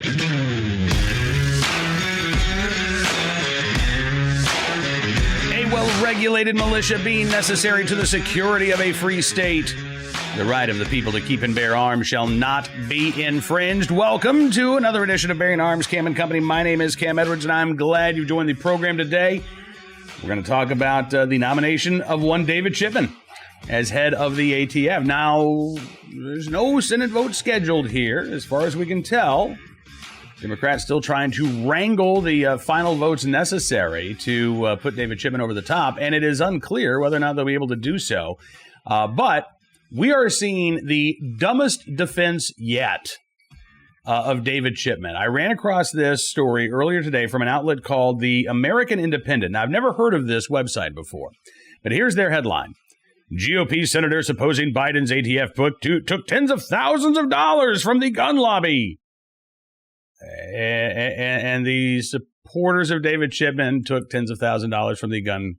A well-regulated militia being necessary to the security of a free state. The right of the people to keep and bear arms shall not be infringed. Welcome to another edition of Bearing Arms, Cam & Company. My name is Cam Edwards, and I'm glad you joined the program today. We're going to talk about the nomination of one David Chipman as head of the ATF. Now, there's no Senate vote scheduled here, as far as we can tell. Democrats still trying to wrangle the final votes necessary to put David Chipman over the top, and it is unclear whether or not they'll be able to do so. But we are seeing the dumbest defense yet of David Chipman. I ran across this story earlier today from an outlet called the American Independent. Now, I've never heard of this website before, but here's their headline. GOP senators opposing Biden's ATF book took tens of thousands of dollars from the gun lobby. And the supporters of David Chipman took tens of thousands of dollars from the gun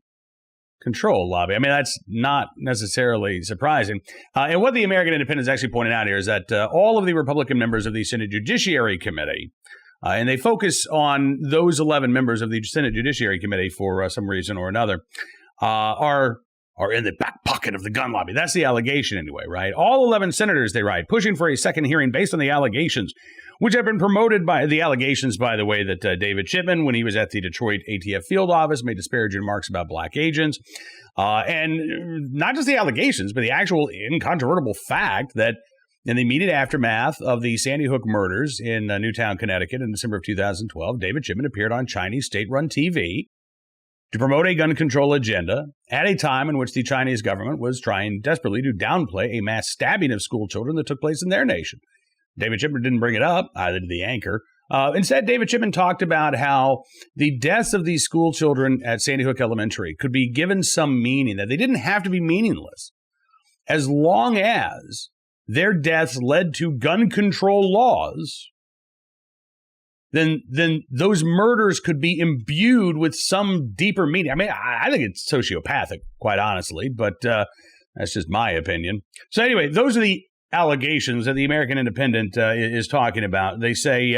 control lobby. I mean, that's not necessarily surprising. And what the American Independent is actually pointing out here is that all of the Republican members of the Senate Judiciary Committee, and they focus on those 11 members of the Senate Judiciary Committee for some reason or another, are in the back pocket of the gun lobby. That's the allegation anyway, right? All 11 senators, they write, pushing for a second hearing based on the allegations, which have been promoted by the allegations, by the way, that David Chipman, when he was at the Detroit ATF field office, made disparaging remarks about black agents. And not just the allegations, but the actual incontrovertible fact that in the immediate aftermath of the Sandy Hook murders in Newtown, Connecticut in December of 2012, David Chipman appeared on Chinese state-run TV to promote a gun control agenda at a time in which the Chinese government was trying desperately to downplay a mass stabbing of school children that took place in their nation. David Chipman didn't bring it up, either did the anchor. Instead, David Chipman talked about how the deaths of these school children at Sandy Hook Elementary could be given some meaning, that they didn't have to be meaningless, as long as their deaths led to gun control laws. Then those murders could be imbued with some deeper meaning. I mean, I think it's sociopathic, quite honestly, but that's just my opinion. So anyway, those are the allegations that the American Independent is talking about. They say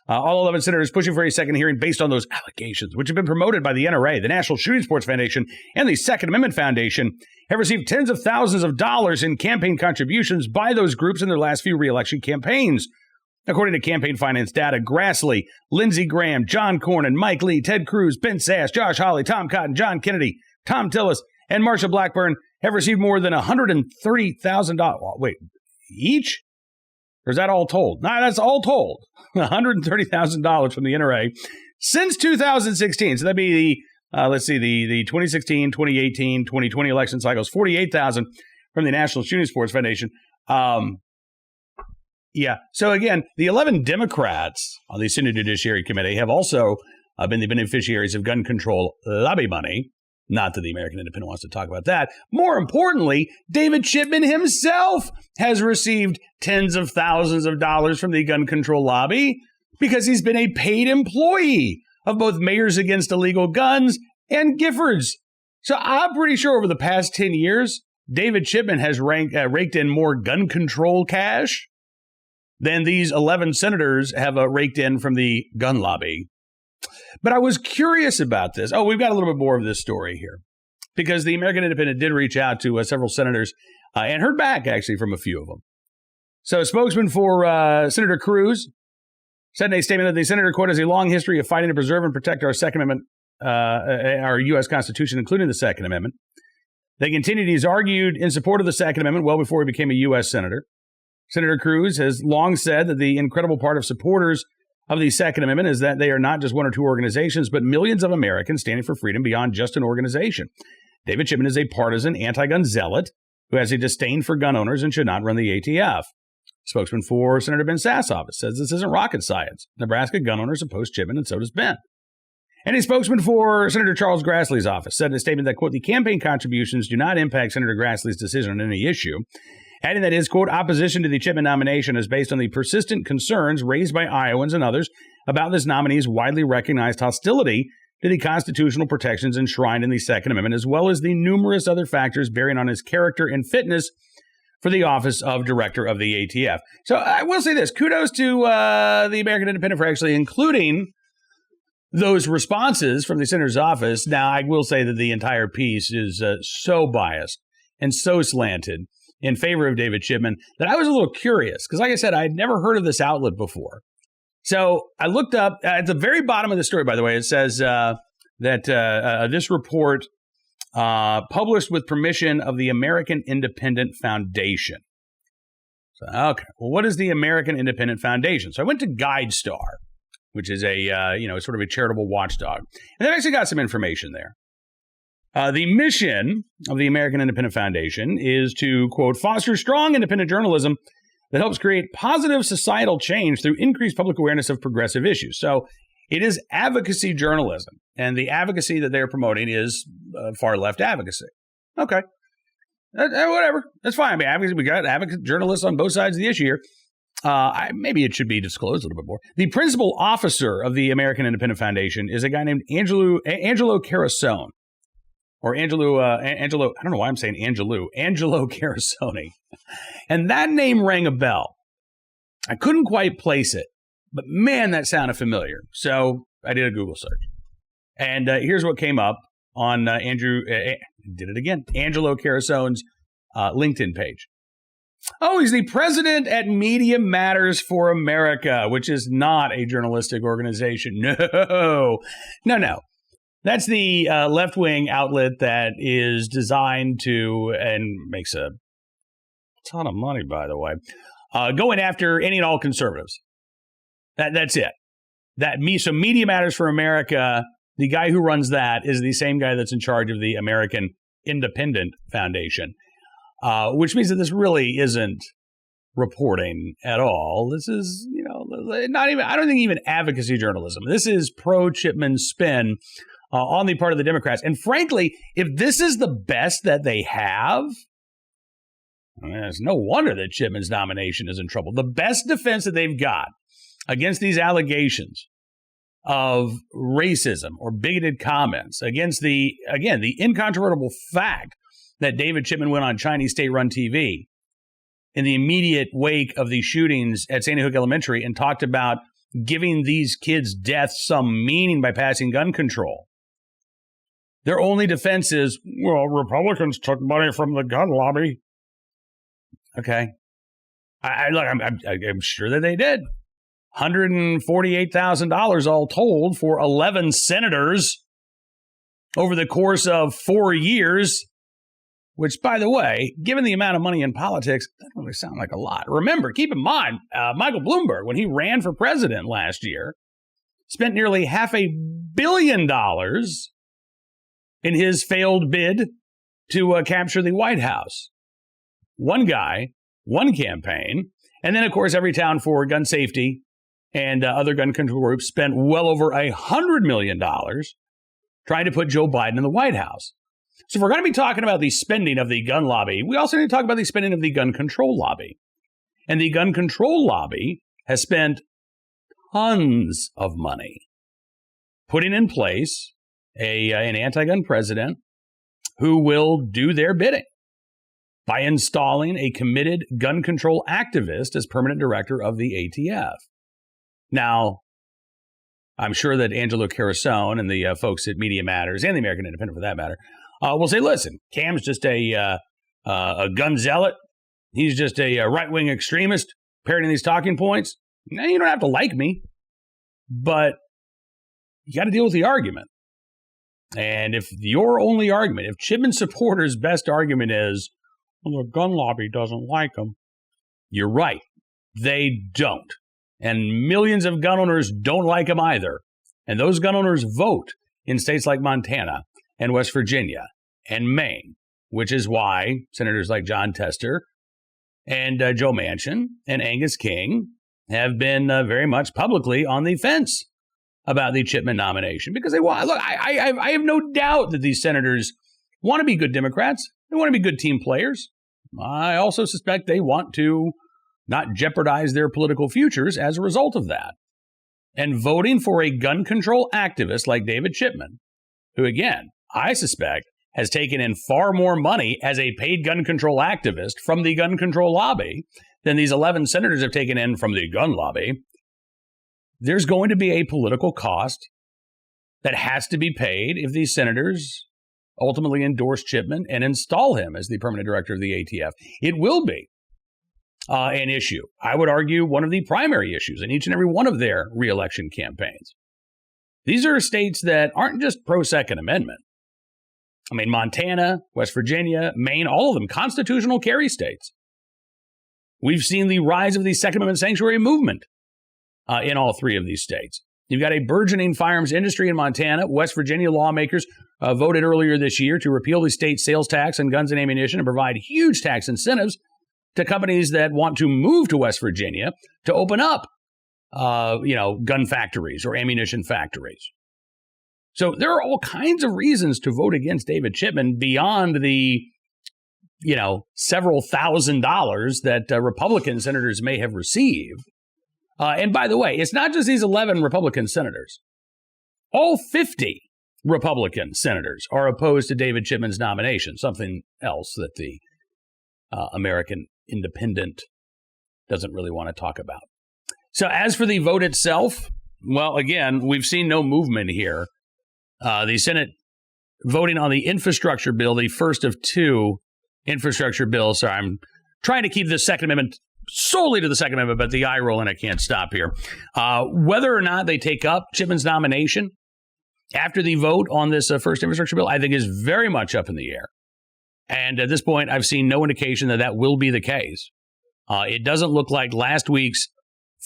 all 11 senators pushing for a second hearing based on those allegations, which have been promoted by the NRA, the National Shooting Sports Foundation, and the Second Amendment Foundation, have received tens of thousands of dollars in campaign contributions by those groups in their last few re-election campaigns. According to campaign finance data, Grassley, Lindsey Graham, John Cornyn, Mike Lee, Ted Cruz, Ben Sasse, Josh Hawley, Tom Cotton, John Kennedy, Tom Tillis, and Marsha Blackburn have received more than $130,000. Wait, each? Or is that all told? No, that's all told. $130,000 from the NRA since 2016. So that'd be the 2016, 2018, 2020 election cycles. $48,000 from the National Shooting Sports Foundation. Yeah. So again, the 11 Democrats on the Senate Judiciary Committee have also been the beneficiaries of gun control lobby money. Not that the American Independent wants to talk about that. More importantly, David Chipman himself has received tens of thousands of dollars from the gun control lobby because he's been a paid employee of both Mayors Against Illegal Guns and Giffords. So I'm pretty sure over the past 10 years, David Chipman has raked in more gun control cash than these 11 senators have raked in from the gun lobby. But I was curious about this. Oh, we've got a little bit more of this story here because the American Independent did reach out to several senators and heard back actually from a few of them. So a spokesman for Senator Cruz said in a statement that the senator, quote, has a long history of fighting to preserve and protect our Second Amendment, our U.S. Constitution, including the Second Amendment. They continued, he's argued in support of the Second Amendment well before he became a U.S. senator. Senator Cruz has long said that the incredible part of supporters of the Second Amendment is that they are not just one or two organizations, but millions of Americans standing for freedom beyond just an organization. David Chipman is a partisan anti-gun zealot who has a disdain for gun owners and should not run the ATF. Spokesman for Senator Ben Sasse' office says this isn't rocket science. Nebraska gun owners oppose Chipman, and so does Ben. And a spokesman for Senator Charles Grassley's office said in a statement that, quote, the campaign contributions do not impact Senator Grassley's decision on any issue, adding that his, quote, opposition to the Chipman nomination is based on the persistent concerns raised by Iowans and others about this nominee's widely recognized hostility to the constitutional protections enshrined in the Second Amendment, as well as the numerous other factors bearing on his character and fitness for the office of director of the ATF. So I will say this, kudos to the American Independent for actually including those responses from the senator's office. Now, I will say that the entire piece is so biased and so slanted in favor of David Chipman that I was a little curious because, like I said, I had never heard of this outlet before. So I looked up at the very bottom of the story, by the way, it says that this report published with permission of the American Independent Foundation. So, okay, well, what is the American Independent Foundation? So I went to Guidestar, which is a sort of a charitable watchdog, and they've actually got some information there. The mission of the American Independent Foundation is to, quote, foster strong independent journalism that helps create positive societal change through increased public awareness of progressive issues. So it is advocacy journalism, and the advocacy that they're promoting is far left advocacy. Okay, whatever, that's fine. I mean, advocacy, we got advocate journalists on both sides of the issue here. Maybe it should be disclosed a little bit more. The principal officer of the American Independent Foundation is a guy named Angelo Caruso, or Angelo. I don't know why I'm saying Angelo Carusone, and that name rang a bell. I couldn't quite place it, but man, that sounded familiar. So I did a Google search, and here's what came up on Angelo Carusone's LinkedIn page. Oh, he's the president at Media Matters for America, which is not a journalistic organization. No. That's the left-wing outlet that is designed to, and makes a ton of money, by the way, going after any and all conservatives. That's it. So Media Matters for America, the guy who runs that is the same guy that's in charge of the American Independent Foundation. Which means that this really isn't reporting at all. This is, not even, I don't think even advocacy journalism. This is pro-Chipman spin on the part of the Democrats. And frankly, if this is the best that they have, it's no wonder that Chipman's nomination is in trouble. The best defense that they've got against these allegations of racism or bigoted comments, against the incontrovertible fact that David Chipman went on Chinese state-run TV in the immediate wake of the shootings at Sandy Hook Elementary and talked about giving these kids' deaths some meaning by passing gun control. Their only defense is, well, Republicans took money from the gun lobby. Okay. I'm sure that they did. $148,000 all told for 11 senators over the course of 4 years. Which, by the way, given the amount of money in politics, doesn't really sound like a lot. Remember, keep in mind, Michael Bloomberg, when he ran for president last year, spent nearly $500 million in his failed bid to capture the White House. One guy, one campaign, and then, of course, every town for gun safety and other gun control groups spent well over $100 million trying to put Joe Biden in the White House. So if we're going to be talking about the spending of the gun lobby, we also need to talk about the spending of the gun control lobby. And the gun control lobby has spent tons of money putting in place an anti-gun president who will do their bidding by installing a committed gun control activist as permanent director of the ATF. Now, I'm sure that Angelo Caruso and the folks at Media Matters and the American Independent, for that matter, will say, listen, Cam's just a gun zealot. He's just a right-wing extremist parroting these talking points. Now, you don't have to like me, but you got to deal with the argument. And if your only argument, if Chipman supporters' best argument is, well, the gun lobby doesn't like him, you're right. They don't. And millions of gun owners don't like him either. And those gun owners vote in states like Montana and West Virginia and Maine, which is why senators like John Tester and Joe Manchin and Angus King have been very much publicly on the fence about the Chipman nomination, because they want. Look, I have no doubt that these senators want to be good Democrats. They want to be good team players. I also suspect they want to not jeopardize their political futures as a result of that. And voting for a gun control activist like David Chipman, who, again, I suspect has taken in far more money as a paid gun control activist from the gun control lobby than these 11 senators have taken in from the gun lobby, there's going to be a political cost that has to be paid if these senators ultimately endorse Chipman and install him as the permanent director of the ATF. It will be an issue. I would argue one of the primary issues in each and every one of their reelection campaigns. These are states that aren't just pro-Second Amendment. I mean, Montana, West Virginia, Maine, all of them constitutional carry states. We've seen the rise of the Second Amendment sanctuary movement in all three of these states. You've got a burgeoning firearms industry in Montana. West Virginia lawmakers voted earlier this year to repeal the state sales tax on guns and ammunition and provide huge tax incentives to companies that want to move to West Virginia to open up, gun factories or ammunition factories. So there are all kinds of reasons to vote against David Chipman beyond the, several $1,000s that Republican senators may have received. And by the way, it's not just these 11 Republican senators. All 50 Republican senators are opposed to David Chipman's nomination, something else that the American Independent doesn't really want to talk about. So as for the vote itself, well, again, we've seen no movement here. The Senate voting on the infrastructure bill, the first of two infrastructure bills. Sorry, I'm trying to keep the Second Amendment solely to the Second Amendment, but the eye roll and I can't stop here. Whether or not they take up Chipman's nomination after the vote on this first infrastructure bill, I think is very much up in the air. And at this point, I've seen no indication that that will be the case. It doesn't look like last week's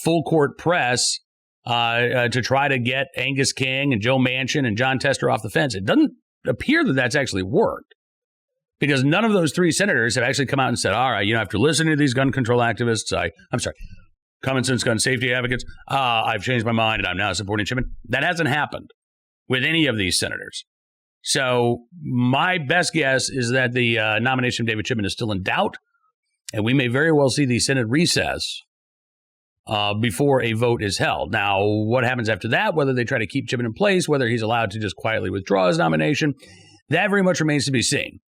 full court press to try to get Angus King and Joe Manchin and John Tester off the fence. It doesn't appear that that's actually worked, because none of those three senators have actually come out and said, all right, after listening to these gun control activists, common sense gun safety advocates, I've changed my mind and I'm now supporting Chipman. That hasn't happened with any of these senators. So my best guess is that the nomination of David Chipman is still in doubt, and we may very well see the Senate recess before a vote is held. Now, what happens after that, whether they try to keep Chipman in place, whether he's allowed to just quietly withdraw his nomination, that very much remains to be seen.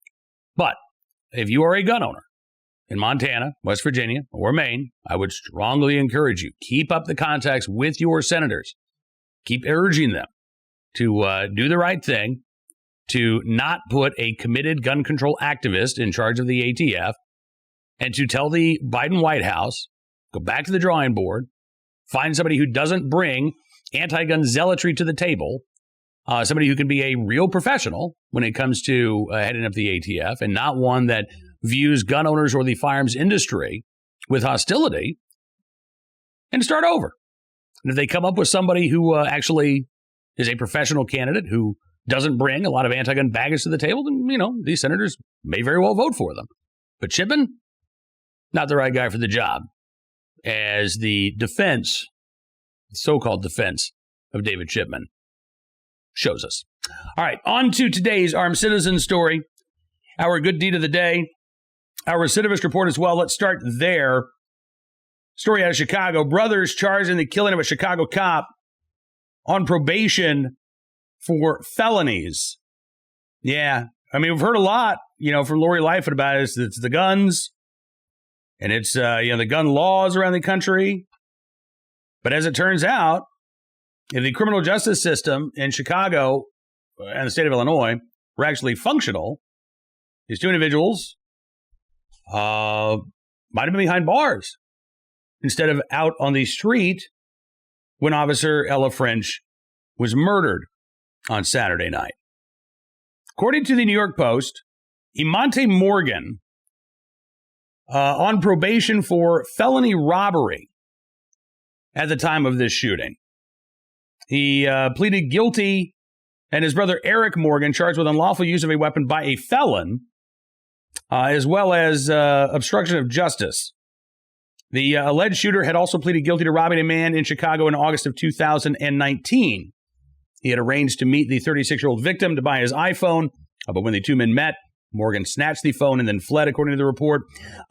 But if you are a gun owner in Montana, West Virginia, or Maine, I would strongly encourage you, keep up the contacts with your senators. Keep urging them to do the right thing, to not put a committed gun control activist in charge of the ATF, and to tell the Biden White House, go back to the drawing board, find somebody who doesn't bring anti-gun zealotry to the table, somebody who can be a real professional when it comes to heading up the ATF, and not one that views gun owners or the firearms industry with hostility, and start over. And if they come up with somebody who actually is a professional candidate who doesn't bring a lot of anti-gun baggage to the table, then, these senators may very well vote for them. But Chipman, not the right guy for the job, as the defense, so-called defense of David Chipman shows us. All right, on to today's Armed Citizen story, our good deed of the day, our recidivist report as well. Let's start there. Story out of Chicago. Brothers charged in the killing of a Chicago cop on probation for felonies. Yeah, we've heard a lot, from Lori Lightfoot about it. It's the guns, and it's, the gun laws around the country. But as it turns out, if the criminal justice system in Chicago and the state of Illinois were actually functional, these two individuals might have been behind bars instead of out on the street when Officer Ella French was murdered on Saturday night. According to the New York Post, Imante Morgan, on probation for felony robbery at the time of this shooting. He pleaded guilty, and his brother Eric Morgan charged with unlawful use of a weapon by a felon, as well as obstruction of justice. The alleged shooter had also pleaded guilty to robbing a man in Chicago in August of 2019. He had arranged to meet the 36-year-old victim to buy his iPhone, but when the two men met, Morgan snatched the phone and then fled, according to the report.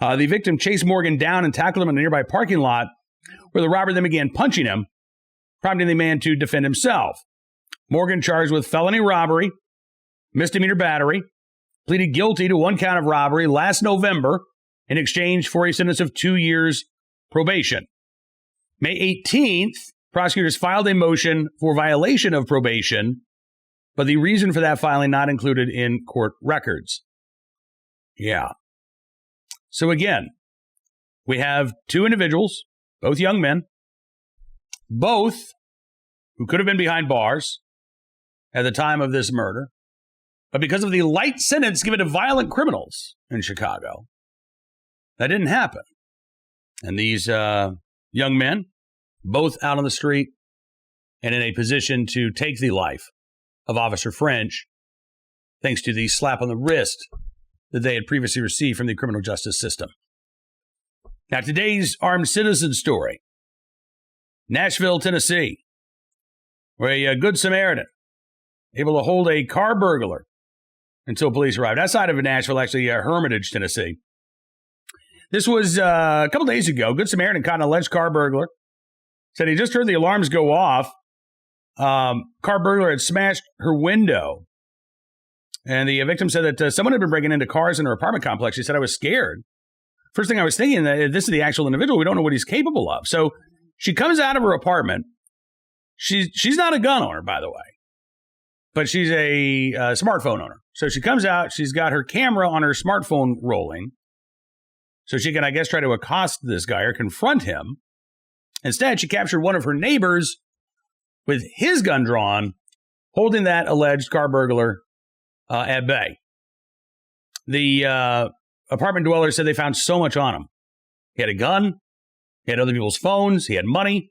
The victim chased Morgan down and tackled him in a nearby parking lot, where the robber then began punching him, prompting the man to defend himself. Morgan charged with felony robbery, misdemeanor battery, pleaded guilty to one count of robbery last November in exchange for a sentence of 2 years probation. May 18th, prosecutors filed a motion for violation of probation, but the reason for that filing not included in court records. Yeah. So again, we have two individuals, both young men, both who could have been behind bars at the time of this murder, but because of the light sentence given to violent criminals in Chicago, that didn't happen. And these young men, both out on the street and in a position to take the life of Officer French, thanks to the slap on the wrist that they had previously received from the criminal justice system. Now, today's armed citizen story, Nashville, Tennessee, where a good Samaritan able to hold a car burglar until police arrived. Outside of Nashville, actually, Hermitage, Tennessee. This was a couple days ago. Good Samaritan caught an alleged car burglar. Said he just heard the alarms go off. Car burglar had smashed her window. And the victim said that someone had been breaking into cars in her apartment complex. She said, I was scared. First thing I was thinking, that this is the actual individual. We don't know what he's capable of. So she comes out of her apartment. She's not a gun owner, by the way, but she's a smartphone owner. So she comes out. She's got her camera on her smartphone rolling. So she can, I guess, try to accost this guy or confront him. Instead, she captured one of her neighbors with his gun drawn, holding that alleged car burglar at bay. The apartment dweller said they found so much on him. He had a gun. He had other people's phones. He had money.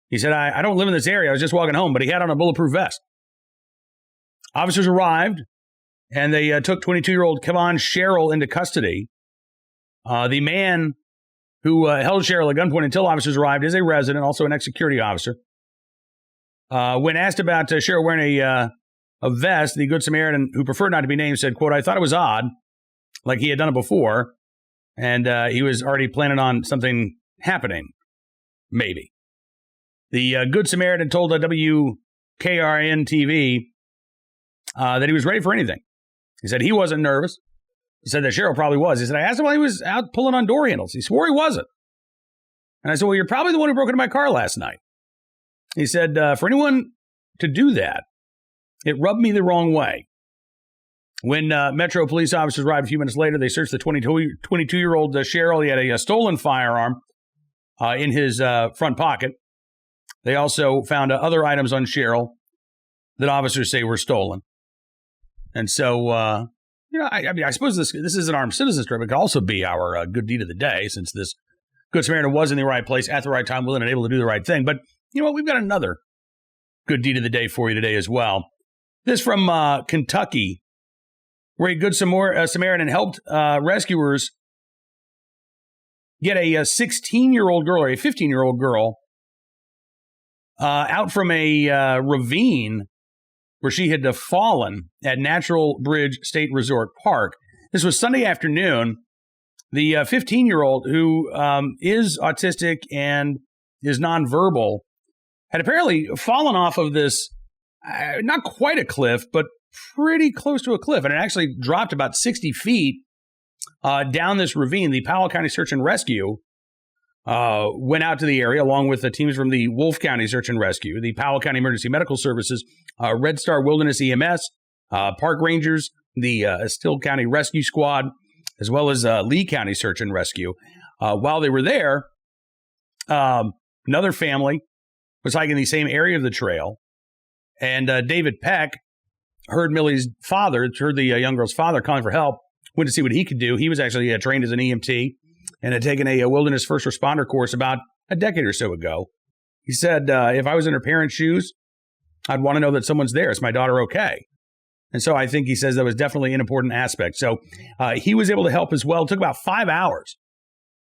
He said, I don't live in this area. I was just walking home, but he had on a bulletproof vest. Officers arrived, and they took 22-year-old Kevon Sherrill into custody. The man who held Sherrill at gunpoint until officers arrived is a resident, also an ex-security officer. When asked about Sherrill wearing a vest, the Good Samaritan, who preferred not to be named, said, quote, I thought it was odd, like he had done it before, and he was already planning on something happening, maybe. The Good Samaritan told WKRN-TV that he was ready for anything. He said he wasn't nervous. He said that Sherrill probably was. He said, I asked him why he was out pulling on door handles. He swore he wasn't. And I said, well, you're probably the one who broke into my car last night. He said, for anyone to do that, it rubbed me the wrong way. When Metro police officers arrived a few minutes later, they searched the 22-year-old Sherrill. He had a stolen firearm in his front pocket. They also found other items on Sherrill that officers say were stolen. And so, I suppose this is an armed citizen story, but it could also be our good deed of the day, since this Good Samaritan was in the right place at the right time, willing and able to do the right thing. But you know what? We've got another good deed of the day for you today as well. This from Kentucky, where a Good Samaritan helped rescuers get a 16-year-old girl or a 15-year-old girl out from a ravine where she had fallen at Natural Bridge State Resort Park. This was Sunday afternoon. The 15-year-old, who is autistic and is nonverbal, had apparently fallen off of this, not quite a cliff, but pretty close to a cliff. And it actually dropped about 60 feet down this ravine. The Powell County Search and Rescue went out to the area along with the teams from the Wolfe County Search and Rescue, the Powell County Emergency Medical Services, Red Star Wilderness EMS, Park Rangers, the Estill County Rescue Squad, as well as Lee County Search and Rescue. While they were there, another family was hiking the same area of the trail, and David Peck heard Millie's father, heard the young girl's father calling for help, went to see what he could do. He was actually trained as an EMT and had taken a wilderness first responder course about a decade or so ago. He said, if I was in her parents' shoes, I'd want to know that someone's there. Is my daughter okay? And so I think he says that was definitely an important aspect. So he was able to help as well. It took about 5 hours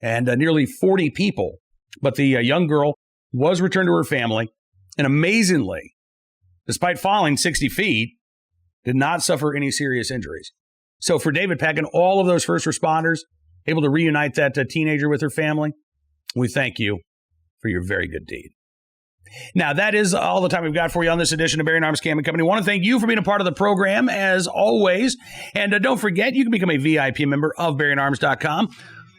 and nearly 40 people. But the young girl was returned to her family. And amazingly, despite falling 60 feet, did not suffer any serious injuries. So for David Peck and all of those first responders able to reunite that teenager with her family, we thank you for your very good deed. Now, that is all the time we've got for you on this edition of Bearing Arms Cam & Company. I want to thank you for being a part of the program, as always. And don't forget, you can become a VIP member of BearingArms.com.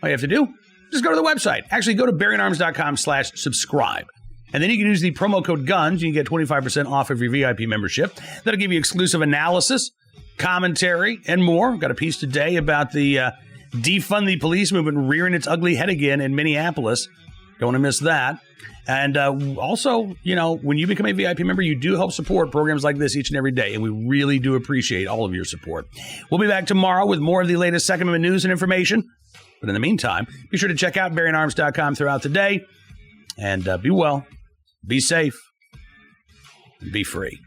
All you have to do, just go to the website. Actually, go to BearingArms.com/subscribe. And then you can use the promo code GUNS. You can get 25% off of your VIP membership. That'll give you exclusive analysis, commentary, and more. Got a piece today about the defund the police movement rearing its ugly head again in Minneapolis. Don't want to miss that. And also, when you become a VIP member, you do help support programs like this each and every day. And we really do appreciate all of your support. We'll be back tomorrow with more of the latest Second Amendment news and information. But in the meantime, be sure to check out BearingArms.com throughout the day. And be well, be safe, and be free.